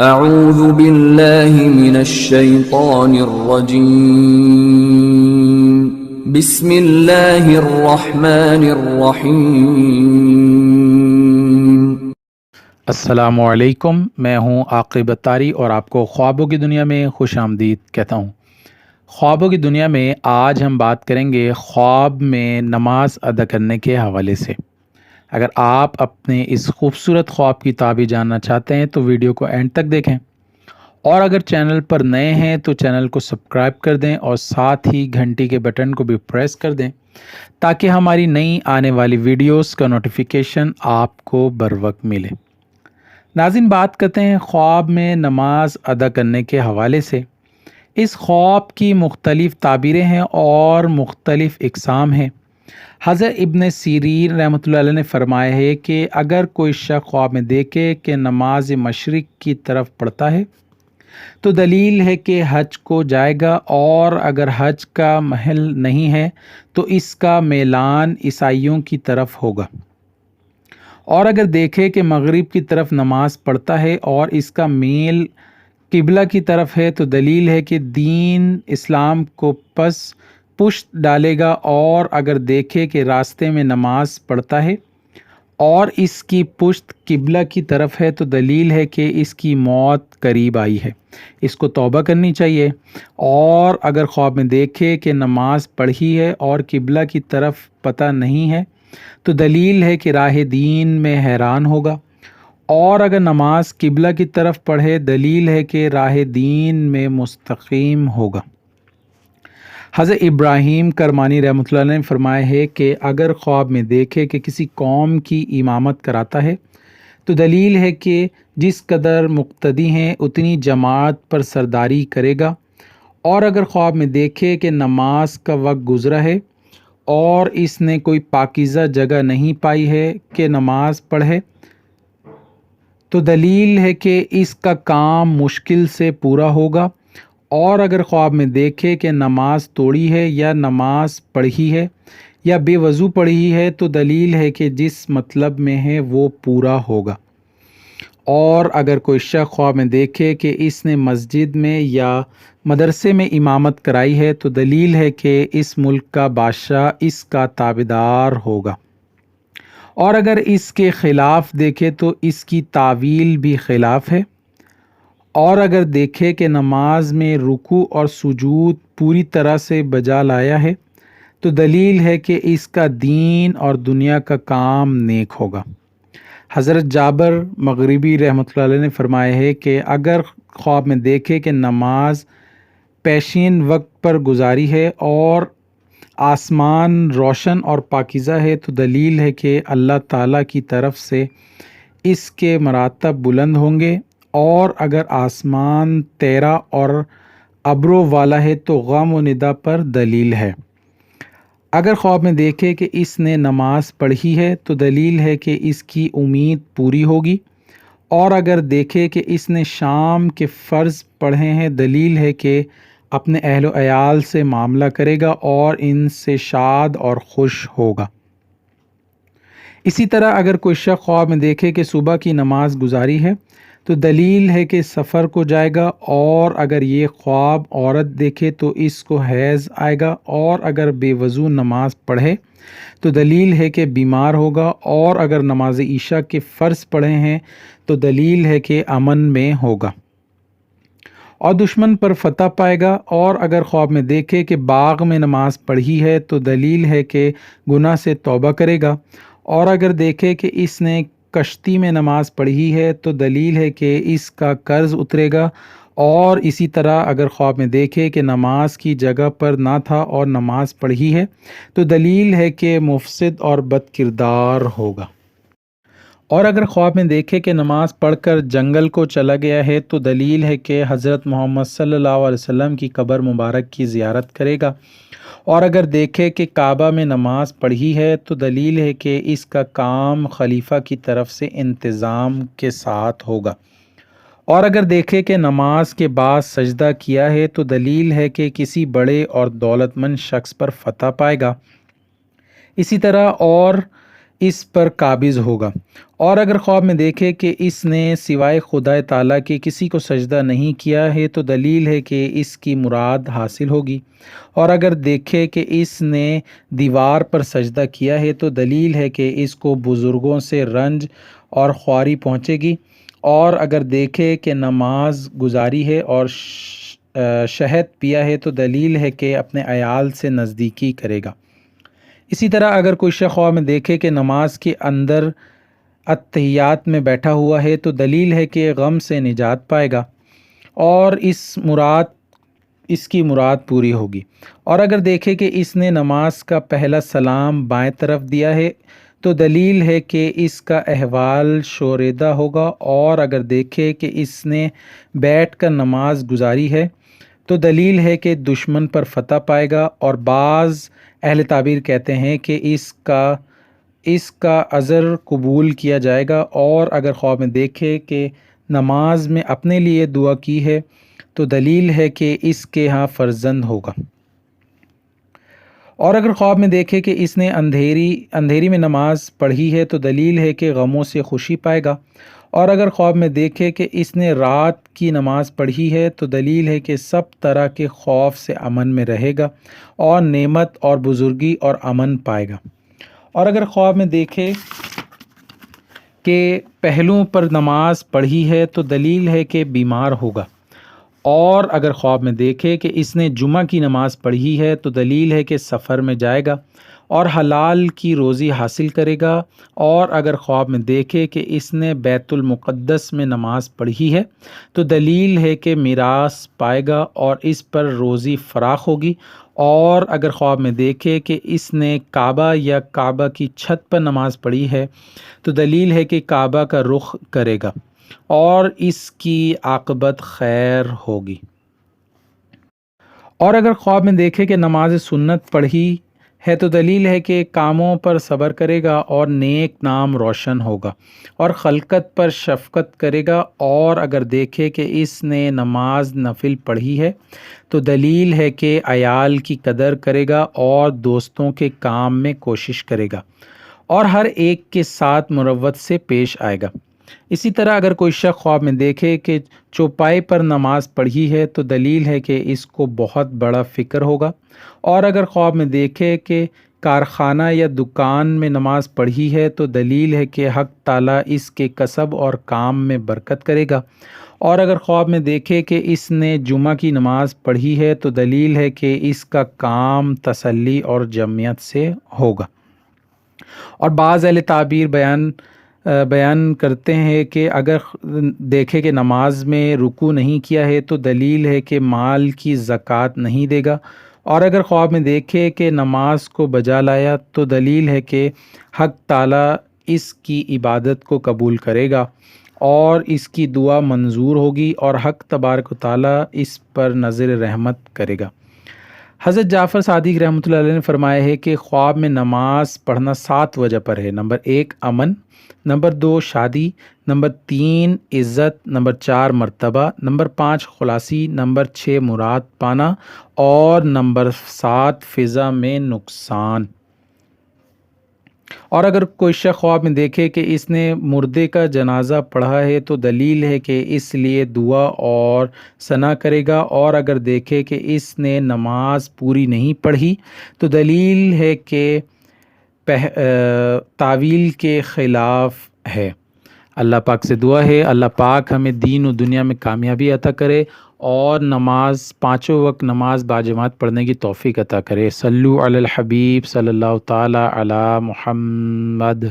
اعوذ باللہ من الشیطان الرجیم بسم اللہ الرحمن الرحیم۔ السلام علیکم، میں ہوں عاقب اتاری اور آپ کو خوابوں کی دنیا میں خوش آمدید کہتا ہوں۔ خوابوں کی دنیا میں آج ہم بات کریں گے خواب میں نماز ادا کرنے کے حوالے سے۔ اگر آپ اپنے اس خوبصورت خواب کی تعبیر جاننا چاہتے ہیں تو ویڈیو کو اینڈ تک دیکھیں، اور اگر چینل پر نئے ہیں تو چینل کو سبسکرائب کر دیں اور ساتھ ہی گھنٹی کے بٹن کو بھی پریس کر دیں تاکہ ہماری نئی آنے والی ویڈیوز کا نوٹیفیکیشن آپ کو بر وقت ملے۔ ناظرین، بات کرتے ہیں خواب میں نماز ادا کرنے کے حوالے سے۔ اس خواب کی مختلف تعبیریں ہیں اور مختلف اقسام ہیں۔ حضرت ابن سیرین رحمۃ اللہ علیہ نے فرمایا ہے کہ اگر کوئی شخص خواب میں دیکھے کہ نماز مشرق کی طرف پڑھتا ہے تو دلیل ہے کہ حج کو جائے گا، اور اگر حج کا محل نہیں ہے تو اس کا میلان عیسائیوں کی طرف ہوگا، اور اگر دیکھے کہ مغرب کی طرف نماز پڑھتا ہے اور اس کا میل قبلہ کی طرف ہے تو دلیل ہے کہ دین اسلام کو پشت ڈالے گا، اور اگر دیکھے کہ راستے میں نماز پڑھتا ہے اور اس کی پشت قبلہ کی طرف ہے تو دلیل ہے کہ اس کی موت قریب آئی ہے، اس کو توبہ کرنی چاہیے۔ اور اگر خواب میں دیکھے کہ نماز پڑھی ہے اور قبلہ کی طرف پتہ نہیں ہے تو دلیل ہے کہ راہ دین میں حیران ہوگا، اور اگر نماز قبلہ کی طرف پڑھے دلیل ہے کہ راہ دین میں مستقیم ہوگا۔ حضرت ابراہیم کرمانی رحمۃ اللہ علیہ نے فرمایا ہے کہ اگر خواب میں دیکھے کہ کسی قوم کی امامت کراتا ہے تو دلیل ہے کہ جس قدر مقتدی ہیں اتنی جماعت پر سرداری کرے گا، اور اگر خواب میں دیکھے کہ نماز کا وقت گزرا ہے اور اس نے کوئی پاکیزہ جگہ نہیں پائی ہے کہ نماز پڑھے تو دلیل ہے کہ اس کا کام مشکل سے پورا ہوگا، اور اگر خواب میں دیکھے کہ نماز توڑی ہے یا نماز پڑھی ہے یا بے وضو پڑھی ہے تو دلیل ہے کہ جس مطلب میں ہے وہ پورا ہوگا، اور اگر کوئی شخص خواب میں دیکھے کہ اس نے مسجد میں یا مدرسے میں امامت کرائی ہے تو دلیل ہے کہ اس ملک کا بادشاہ اس کا تابعدار ہوگا، اور اگر اس کے خلاف دیکھے تو اس کی تعویل بھی خلاف ہے، اور اگر دیکھے کہ نماز میں رکوع اور سجود پوری طرح سے بجا لایا ہے تو دلیل ہے کہ اس کا دین اور دنیا کا کام نیک ہوگا۔ حضرت جابر مغربی رحمۃ اللہ علیہ نے فرمایا ہے کہ اگر خواب میں دیکھے کہ نماز پیشین وقت پر گزاری ہے اور آسمان روشن اور پاکیزہ ہے تو دلیل ہے کہ اللہ تعالیٰ کی طرف سے اس کے مراتب بلند ہوں گے، اور اگر آسمان تیرا اور ابروں والا ہے تو غم و ندا پر دلیل ہے۔ اگر خواب میں دیکھے کہ اس نے نماز پڑھی ہے تو دلیل ہے کہ اس کی امید پوری ہوگی، اور اگر دیکھے کہ اس نے شام کے فرض پڑھے ہیں دلیل ہے کہ اپنے اہل و عیال سے معاملہ کرے گا اور ان سے شاد اور خوش ہوگا۔ اسی طرح اگر کوئی شخص خواب میں دیکھے کہ صبح کی نماز گزاری ہے تو دلیل ہے کہ سفر کو جائے گا، اور اگر یہ خواب عورت دیکھے تو اس کو حیض آئے گا، اور اگر بے وضو نماز پڑھے تو دلیل ہے کہ بیمار ہوگا، اور اگر نماز عشاء کے فرض پڑھے ہیں تو دلیل ہے کہ امن میں ہوگا اور دشمن پر فتح پائے گا، اور اگر خواب میں دیکھے کہ باغ میں نماز پڑھی ہے تو دلیل ہے کہ گناہ سے توبہ کرے گا، اور اگر دیکھے کہ اس نے کشتی میں نماز پڑھی ہے تو دلیل ہے کہ اس کا قرض اترے گا، اور اسی طرح اگر خواب میں دیکھے کہ نماز کی جگہ پر نہ تھا اور نماز پڑھی ہے تو دلیل ہے کہ مفسد اور بد کردار ہوگا، اور اگر خواب میں دیکھے کہ نماز پڑھ کر جنگل کو چلا گیا ہے تو دلیل ہے کہ حضرت محمد صلی اللہ علیہ وسلم کی قبر مبارک کی زیارت کرے گا، اور اگر دیکھے کہ کعبہ میں نماز پڑھی ہے تو دلیل ہے کہ اس کا کام خلیفہ کی طرف سے انتظام کے ساتھ ہوگا، اور اگر دیکھے کہ نماز کے بعد سجدہ کیا ہے تو دلیل ہے کہ کسی بڑے اور دولت مند شخص پر فتح پائے گا، اسی طرح اور اس پر قابض ہوگا، اور اگر خواب میں دیکھے کہ اس نے سوائے خدا تعالیٰ کے کسی کو سجدہ نہیں کیا ہے تو دلیل ہے کہ اس کی مراد حاصل ہوگی، اور اگر دیکھے کہ اس نے دیوار پر سجدہ کیا ہے تو دلیل ہے کہ اس کو بزرگوں سے رنج اور خواری پہنچے گی، اور اگر دیکھے کہ نماز گزاری ہے اور شہد پیا ہے تو دلیل ہے کہ اپنے عیال سے نزدیکی کرے گا۔ اسی طرح اگر کوئی شخص خواب میں دیکھے کہ نماز کے اندر اتحیات میں بیٹھا ہوا ہے تو دلیل ہے کہ غم سے نجات پائے گا اور اس کی مراد پوری ہوگی، اور اگر دیکھے کہ اس نے نماز کا پہلا سلام بائیں طرف دیا ہے تو دلیل ہے کہ اس کا احوال شوریدہ ہوگا، اور اگر دیکھے کہ اس نے بیٹھ کر نماز گزاری ہے تو دلیل ہے کہ دشمن پر فتح پائے گا، اور بعض اہل تعبیر کہتے ہیں کہ اس کا عذر قبول کیا جائے گا، اور اگر خواب میں دیکھے کہ نماز میں اپنے لیے دعا کی ہے تو دلیل ہے کہ اس کے ہاں فرزند ہوگا، اور اگر خواب میں دیکھے کہ اس نے اندھیری میں نماز پڑھی ہے تو دلیل ہے کہ غموں سے خوشی پائے گا، اور اگر خواب میں دیکھے کہ اس نے رات کی نماز پڑھی ہے تو دلیل ہے کہ سب طرح کے خوف سے امن میں رہے گا اور نعمت اور بزرگی اور امن پائے گا، اور اگر خواب میں دیکھے کہ پہلوؤں پر نماز پڑھی ہے تو دلیل ہے کہ بیمار ہوگا، اور اگر خواب میں دیکھے کہ اس نے جمعہ کی نماز پڑھی ہے تو دلیل ہے کہ سفر میں جائے گا اور حلال کی روزی حاصل کرے گا، اور اگر خواب میں دیکھے کہ اس نے بیت المقدس میں نماز پڑھی ہے تو دلیل ہے کہ میراث پائے گا اور اس پر روزی فراخ ہوگی، اور اگر خواب میں دیکھے کہ اس نے کعبہ یا کعبہ کی چھت پر نماز پڑھی ہے تو دلیل ہے کہ کعبہ کا رخ کرے گا اور اس کی عاقبت خیر ہوگی، اور اگر خواب میں دیکھے کہ نماز سنت پڑھی ہے تو دلیل ہے کہ کاموں پر صبر کرے گا اور نیک نام روشن ہوگا اور خلقت پر شفقت کرے گا، اور اگر دیکھے کہ اس نے نماز نفل پڑھی ہے تو دلیل ہے کہ عیال کی قدر کرے گا اور دوستوں کے کام میں کوشش کرے گا اور ہر ایک کے ساتھ مروت سے پیش آئے گا۔ اسی طرح اگر کوئی شخص خواب میں دیکھے کہ چوپائے پر نماز پڑھی ہے تو دلیل ہے کہ اس کو بہت بڑا فکر ہوگا، اور اگر خواب میں دیکھے کہ کارخانہ یا دکان میں نماز پڑھی ہے تو دلیل ہے کہ حق تعالیٰ اس کے کسب اور کام میں برکت کرے گا، اور اگر خواب میں دیکھے کہ اس نے جمعہ کی نماز پڑھی ہے تو دلیل ہے کہ اس کا کام تسلی اور جمعیت سے ہوگا، اور بعض اہل تعبیر بیان کرتے ہیں کہ اگر دیکھے کہ نماز میں رکوع نہیں کیا ہے تو دلیل ہے کہ مال کی زکوٰۃ نہیں دے گا، اور اگر خواب میں دیکھے کہ نماز کو بجا لایا تو دلیل ہے کہ حق تعالیٰ اس کی عبادت کو قبول کرے گا اور اس کی دعا منظور ہوگی اور حق تبارک و تعالیٰ اس پر نظر رحمت کرے گا۔ حضرت جعفر صادق رحمۃ اللہ علیہ نے فرمایا ہے کہ خواب میں نماز پڑھنا 7 وجہ پر ہے۔ نمبر 1 امن، نمبر 2 شادی، نمبر 3 عزت، نمبر 4 مرتبہ، نمبر 5 خلاصی، نمبر 6 مراد پانا، اور نمبر 7 فضا میں نقصان۔ اور اگر کوئی شخص خواب میں دیکھے کہ اس نے مردے کا جنازہ پڑھا ہے تو دلیل ہے کہ اس لیے دعا اور ثنا کرے گا، اور اگر دیکھے کہ اس نے نماز پوری نہیں پڑھی تو دلیل ہے کہ تعویل کے خلاف ہے۔ اللہ پاک سے دعا ہے اللہ پاک ہمیں دین و دنیا میں کامیابی عطا کرے اور نماز 5 وقت نماز باجماعت پڑھنے کی توفیق عطا کرے۔ صلو علی الحبیب صلی اللہ تعالی علی محمد۔